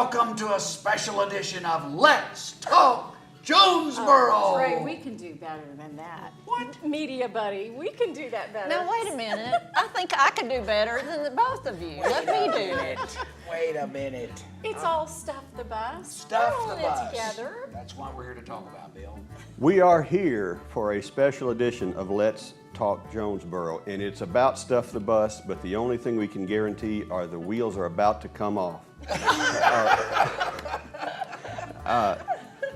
welcome to a special edition of Let's Talk Jonesboro. Trey, we can do better than that. What? Media buddy, we can do that better. Now, wait a minute. I think I could do better than the both of you. Let me do it. Wait a minute. It's all Stuff the Bus. Stuff We're the all in bus. it together. That's what we're here to talk about, Bill. We are here for a special edition of Let's Talk Jonesboro, and it's about Stuff the Bus, but the only thing we can guarantee are the wheels are about to come off.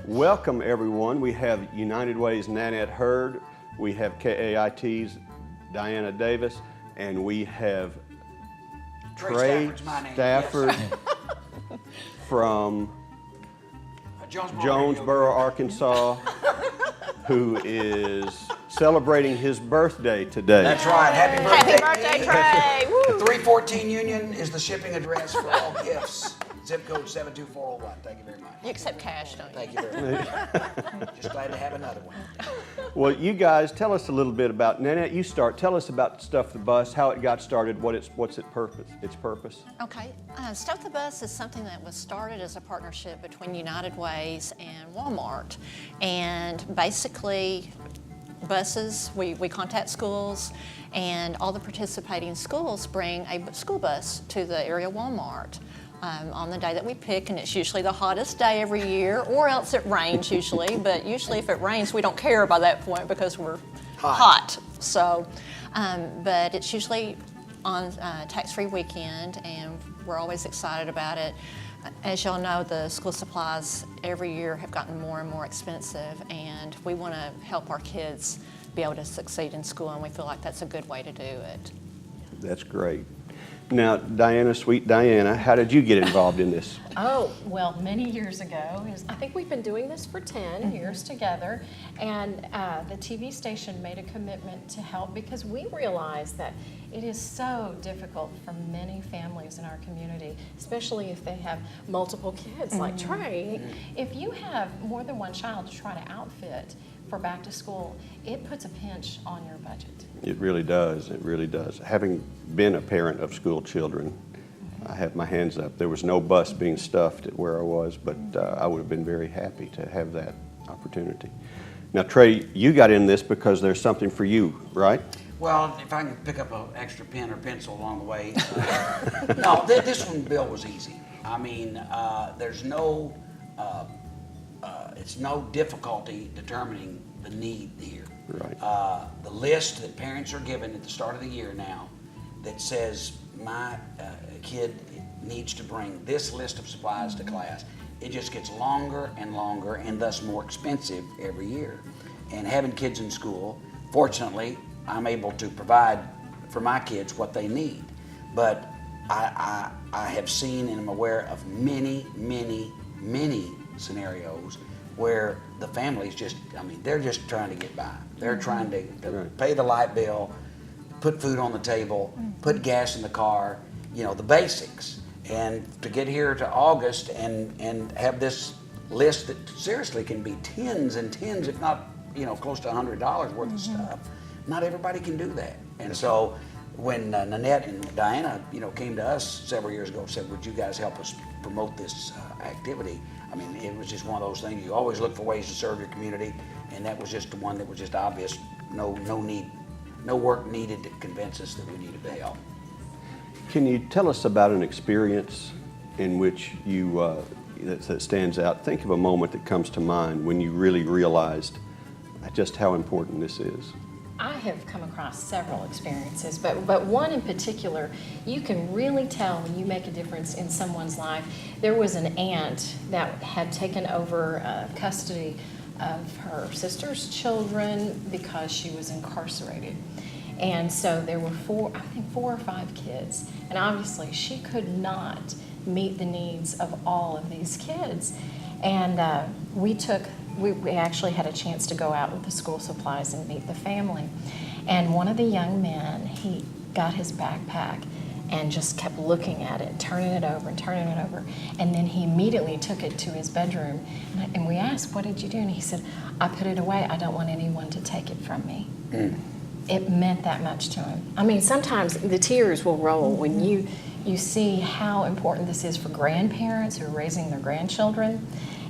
Welcome, everyone. We have United Way's Nanette Hurd, we have KAIT's Diana Davis, and we have Trey Stafford's my name, Stafford yes. from Jonesboro, Arkansas, who is celebrating his birthday today. That's right. Happy birthday. Happy birthday, Trey. Woo. 314 Union is the shipping address for all gifts. Zip code 72401. Thank you very much. You accept cash, don't you? Thank you very much. Just glad to have another one. Well, you guys, tell us a little bit about, Nanette, you start. Tell us about Stuff the Bus, how it got started, what's its purpose. Okay. Stuff the Bus is something that was started as a partnership between United Ways and Walmart. And basically, buses, we contact schools, and all the participating schools bring a school bus to the area Walmart on the day that we pick, and it's usually the hottest day every year, or else it rains usually, but usually if it rains, we don't care by that point because we're hot. So, but it's usually on tax-free weekend, and we're always excited about it. As y'all know, the school supplies every year have gotten more and more expensive, and we want to help our kids be able to succeed in school, and we feel like that's a good way to do it. That's great. Now, Diana, sweet Diana, how did you get involved in this? Oh, well, many years ago. I think we've been doing this for 10 years together, and the TV station made a commitment to help because we realized that it is so difficult for many families in our community, especially if they have multiple kids like Trey. If you have more than one child to try to outfit for back to school, it puts a pinch on your budget. It really does, it really does. Having been a parent of school children, I have my hands up. There was no bus being stuffed at where I was, but I would have been very happy to have that opportunity. Now, Trey, you got in this because there's something for you, right? Well, if I can pick up an extra pen or pencil along the way. No, this one, Bill, was easy. I mean, there's no, it's no difficulty determining the need here. Right. The list that parents are given at the start of the year now that says my kid needs to bring this list of supplies to class, it just gets longer and longer and thus more expensive every year. And having kids in school, fortunately, I'm able to provide for my kids what they need. But I have seen and am aware of many, many, many scenarios where the families just, I mean, they're just trying to get by. They're trying to pay the light bill, put food on the table, put gas in the car, you know, the basics. And to get here to August and have this list that seriously can be tens and tens, if not, you know, close to $100 worth of stuff, not everybody can do that. And so when Nanette and Diana, you know, came to us several years ago and said, would you guys help us promote this activity? I mean, it was just one of those things. You always look for ways to serve your community, and that was just the one that was just obvious. No work needed to convince us that we needed to help. Can you tell us about an experience in which you, that stands out? Think of a moment that comes to mind when you really realized just how important this is. I have come across several experiences, but one in particular, you can really tell when you make a difference in someone's life. There was an aunt that had taken over custody of her sister's children because she was incarcerated. And so there were four or five kids, and obviously she could not meet the needs of all of these kids. And we actually had a chance to go out with the school supplies and meet the family. And one of the young men, he got his backpack and just kept looking at it, turning it over and turning it over. And then he immediately took it to his bedroom. And we asked, what did you do? And he said, I put it away. I don't want anyone to take it from me. It meant that much to him. I mean, sometimes the tears will roll when you you see how important this is for grandparents who are raising their grandchildren,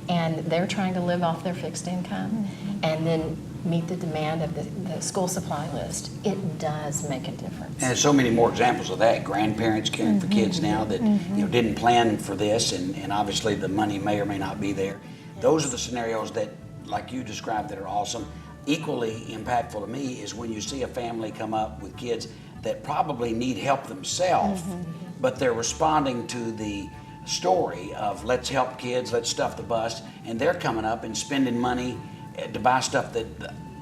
and they're trying to live off their fixed income, and then meet the demand of the school supply list. It does make a difference. And there's so many more examples of that. Grandparents caring for kids now that didn't plan for this, and obviously the money may or may not be there. Those are the scenarios that, like you described, that are awesome. Equally impactful to me is when you see a family come up with kids that probably need help themselves, but they're responding to the story of let's help kids, let's stuff the bus, and they're coming up and spending money to buy stuff that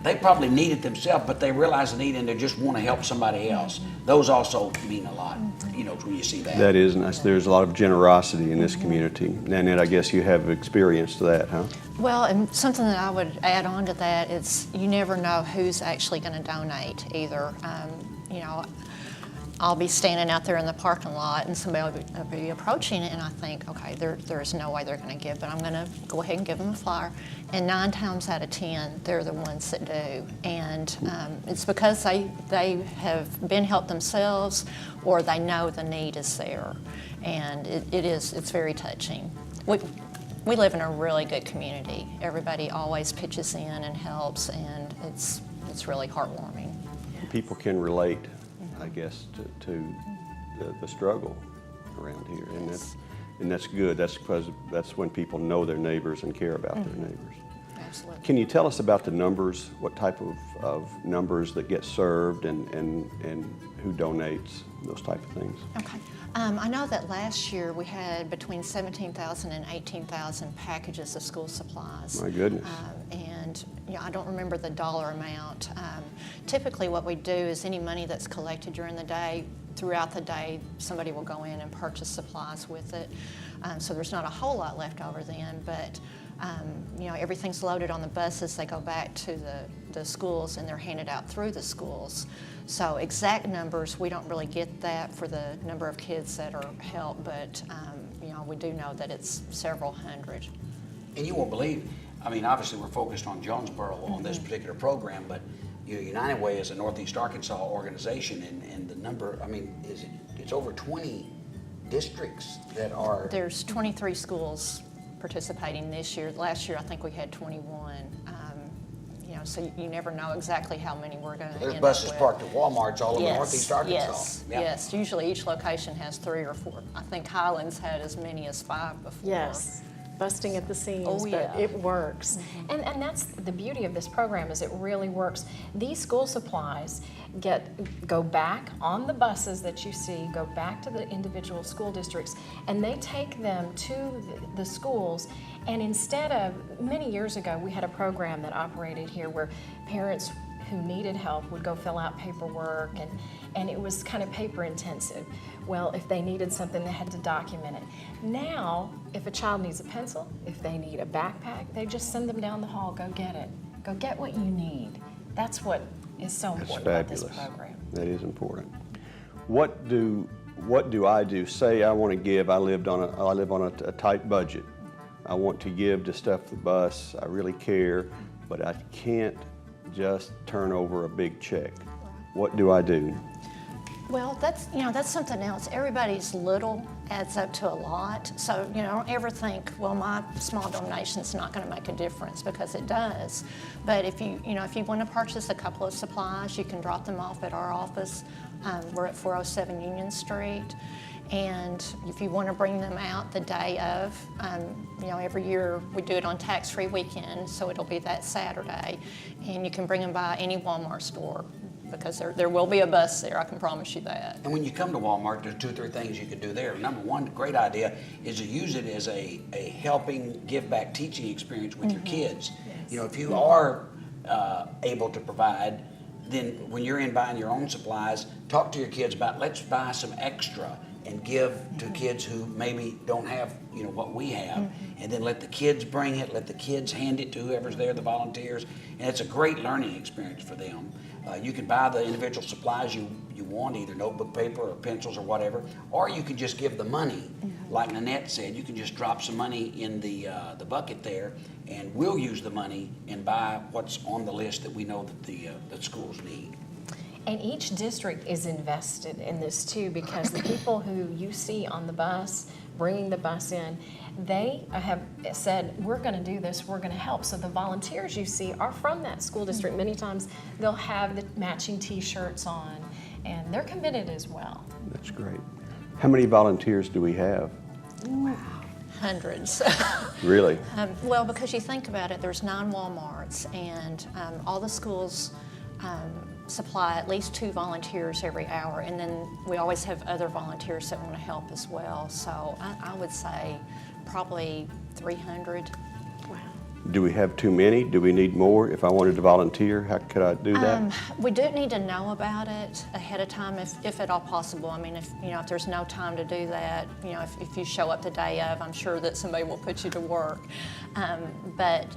they probably need it themselves, but they realize the need and they just want to help somebody else. Those also mean a lot, when you see that. That is nice. There's a lot of generosity in this community. Nanette, I guess you have experienced that, huh? Well, and something that I would add on to that is you never know who's actually going to donate either. I'll be standing out there in the parking lot and somebody will be approaching it and I think, okay, there's no way they're going to give, but I'm going to go ahead and give them a flyer. And 9 times out of 10, they're the ones that do. And it's because they have been helped themselves or they know the need is there. And it's very touching. We live in a really good community. Everybody always pitches in and helps, and it's really heartwarming. People can relate, I guess, to the struggle around here, and that's good. That's because that's when people know their neighbors and care about their neighbors. Absolutely. Can you tell us about the numbers? What type of numbers that get served, and who donates, those type of things? Okay. I know that last year we had between 17,000 and 18,000 packages of school supplies. My goodness. And I don't remember the dollar amount. Typically what we do is any money that's collected during the day, throughout the day, somebody will go in and purchase supplies with it. So there's not a whole lot left over then, but everything's loaded on the buses. They go back to the schools and they're handed out through the schools. So exact numbers, we don't really get that for the number of kids that are helped, but we do know that it's several hundred. And you won't believe, obviously we're focused on Jonesboro on this particular program, but United Way is a Northeast Arkansas organization, and the number, it's over 20 districts that are... There's 23 schools participating this year. Last year I think we had 21. So you never know exactly how many we're going to There's end buses up with. parked at Walmarts all over Northeast Arkansas. Yes, Yeah. yes. Usually each location has 3 or 4. I think Highlands had as many as 5 before. Yes, busting at the seams, Oh, but yeah. it works. And that's the beauty of this program, is it really works. These school supplies go back on the buses that you see, go back to the individual school districts, and they take them to the schools. And instead of, many years ago, we had a program that operated here where parents who needed help would go fill out paperwork, and it was kind of paper intensive. Well, if they needed something, they had to document it. Now, if a child needs a pencil, if they need a backpack, they just send them down the hall, go get it. Go get what you need. That's what is so important about this program. That is important. What do I do? Say I want to give. I live on a tight budget. I want to give to stuff the bus. I really care, but I can't just turn over a big check. What do I do? Well, that's something else. Everybody's little adds up to a lot. So, don't ever think, well, my small donation's not going to make a difference, because it does. But if you want to purchase a couple of supplies, you can drop them off at our office. We're at 407 Union Street. And if you want to bring them out the day of, every year we do it on tax-free weekend, so it'll be that Saturday. And you can bring them by any Walmart store, because there will be a bus there, I can promise you that. And when you come to Walmart, there's 2 or 3 things you could do there. Number one, great idea is to use it as a helping, give back, teaching experience with your kids. Yes. If you are able to provide, then when you're in buying your own supplies, talk to your kids about, let's buy some extra and give to kids who maybe don't have what we have, and then let the kids bring it, let the kids hand it to whoever's there, the volunteers, and it's a great learning experience for them. You can buy the individual supplies you want, either notebook paper or pencils or whatever, or you can just give the money. Like Nanette said, you can just drop some money in the bucket there, and we'll use the money and buy what's on the list that we know that the schools need. And each district is invested in this too, because the people who you see on the bus, bringing the bus in, they have said, we're going to do this, we're going to help. So the volunteers you see are from that school district. Many times they'll have the matching t-shirts on, and they're committed as well. That's great. How many volunteers do we have? Hundreds. Really? Well, because you think about it, there's 9 Walmarts, and all the schools supply at least 2 volunteers every hour, and then we always have other volunteers that want to help as well. So I would say probably 300. Wow. Do we have too many? Do we need more? If I wanted to volunteer, how could I do that? We do need to know about it ahead of time, if at all possible. I mean, if there's no time to do that, if you show up the day of, I'm sure that somebody will put you to work. But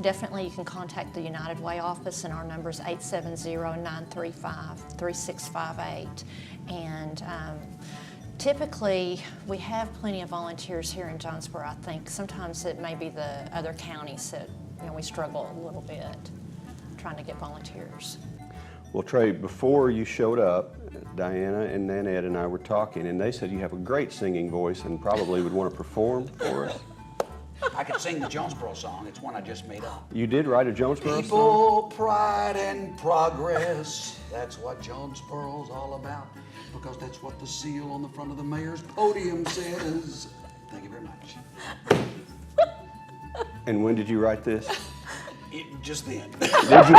definitely you can contact the United Way office, and our number is 870-935-3658. And typically, we have plenty of volunteers here in Jonesboro. I think sometimes it may be the other counties that we struggle a little bit trying to get volunteers. Well, Trey, before you showed up, Diana and Nanette and I were talking, and they said you have a great singing voice and probably would want to perform for us. I could sing the Jonesboro song. It's one I just made up. You did write a Jonesboro song? People, pride, and progress. That's what Jonesboro's all about, because that's what the seal on the front of the mayor's podium says. Thank you very much. And when did you write this? Just then. Did you?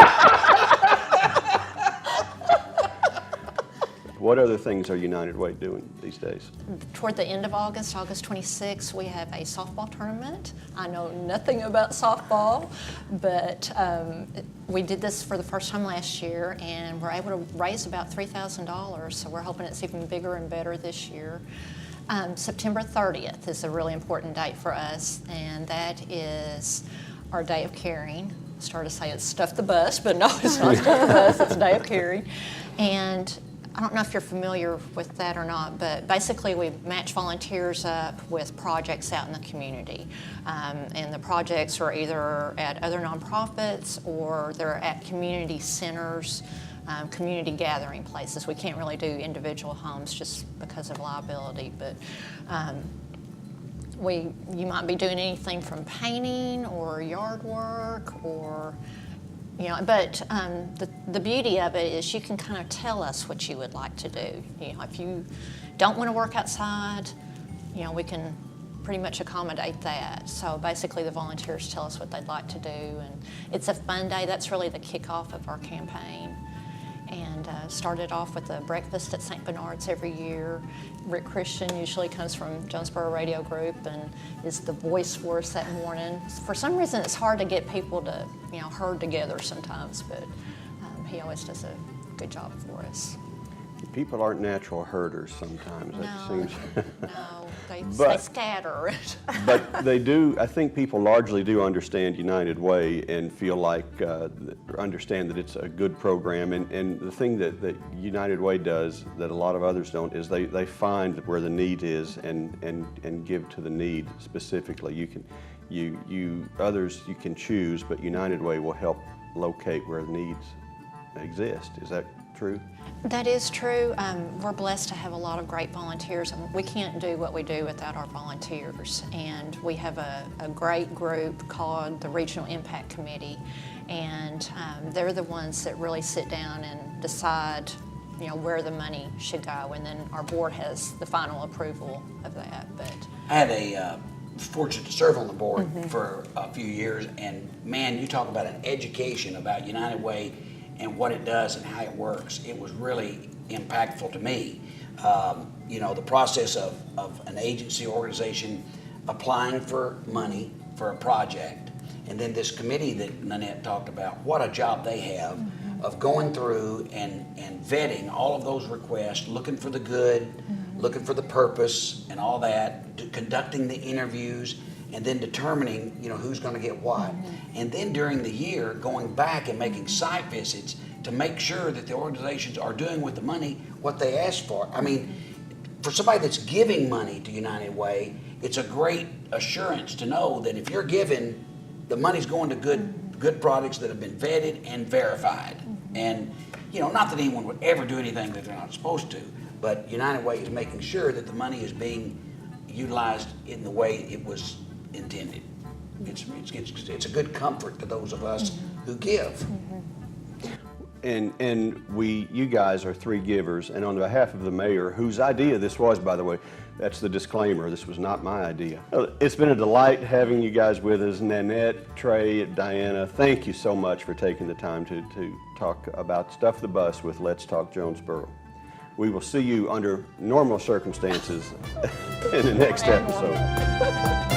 What other things are United Way doing these days? Toward the end of August, August 26th, we have a softball tournament. I know nothing about softball, but we did this for the first time last year, and we're able to raise about $3,000, so we're hoping it's even bigger and better this year. September 30th is a really important date for us, and that is our Day of Caring. I started to say it's Stuff the Bus, but no, it's not Stuff the Bus, it's Day of Caring. And I don't know if you're familiar with that or not, but basically we match volunteers up with projects out in the community. And the projects are either at other nonprofits or they're at community centers, community gathering places. We can't really do individual homes just because of liability, but you might be doing anything from painting or yard work or but the beauty of it is you can kind of tell us what you would like to do. If you don't want to work outside, we can pretty much accommodate that. So basically the volunteers tell us what they'd like to do, and it's a fun day. That's really the kickoff of our campaign. And started off with a breakfast at St. Bernard's every year. Rick Christian usually comes from Jonesboro Radio Group and is the voice for us that morning. For some reason, it's hard to get people to, herd together sometimes, but he always does a good job for us. People aren't natural herders sometimes. No, It seems. no, they But- scatter. But they do, I think people largely do understand United Way and feel like, understand that it's a good program. And the thing that United Way does that a lot of others don't is they find where the need is and give to the need specifically. Others you can choose, but United Way will help locate where the needs exist. Is that true? That is true. We're blessed to have a lot of great volunteers. We can't do what we do without our volunteers. And we have a great group called the Regional Impact Committee. And they're the ones that really sit down and decide where the money should go. And then our board has the final approval of that. But I had a fortunate to serve on the board for a few years, and man, you talk about an education about United Way and what it does and how it works. It was really impactful to me. The process of an agency organization applying for money for a project, and then this committee that Nanette talked about, what a job they have of going through and vetting all of those requests, looking for the good, looking for the purpose and all that, conducting the interviews, and then determining, who's going to get what. And then during the year, going back and making site visits to make sure that the organizations are doing with the money what they asked for. I mean, for somebody that's giving money to United Way, it's a great assurance to know that if you're giving, the money's going to good products that have been vetted and verified. And, you know, not that anyone would ever do anything that they're not supposed to, but United Way is making sure that the money is being utilized in the way it was intended. It's a good comfort to those of us who give. And you guys are 3 givers, and on behalf of the mayor, whose idea this was, by the way, that's the disclaimer, this was not my idea. It's been a delight having you guys with us. Nanette, Trey, Diana, thank you so much for taking the time to talk about Stuff the Bus with Let's Talk Jonesboro. We will see you under normal circumstances in the next episode.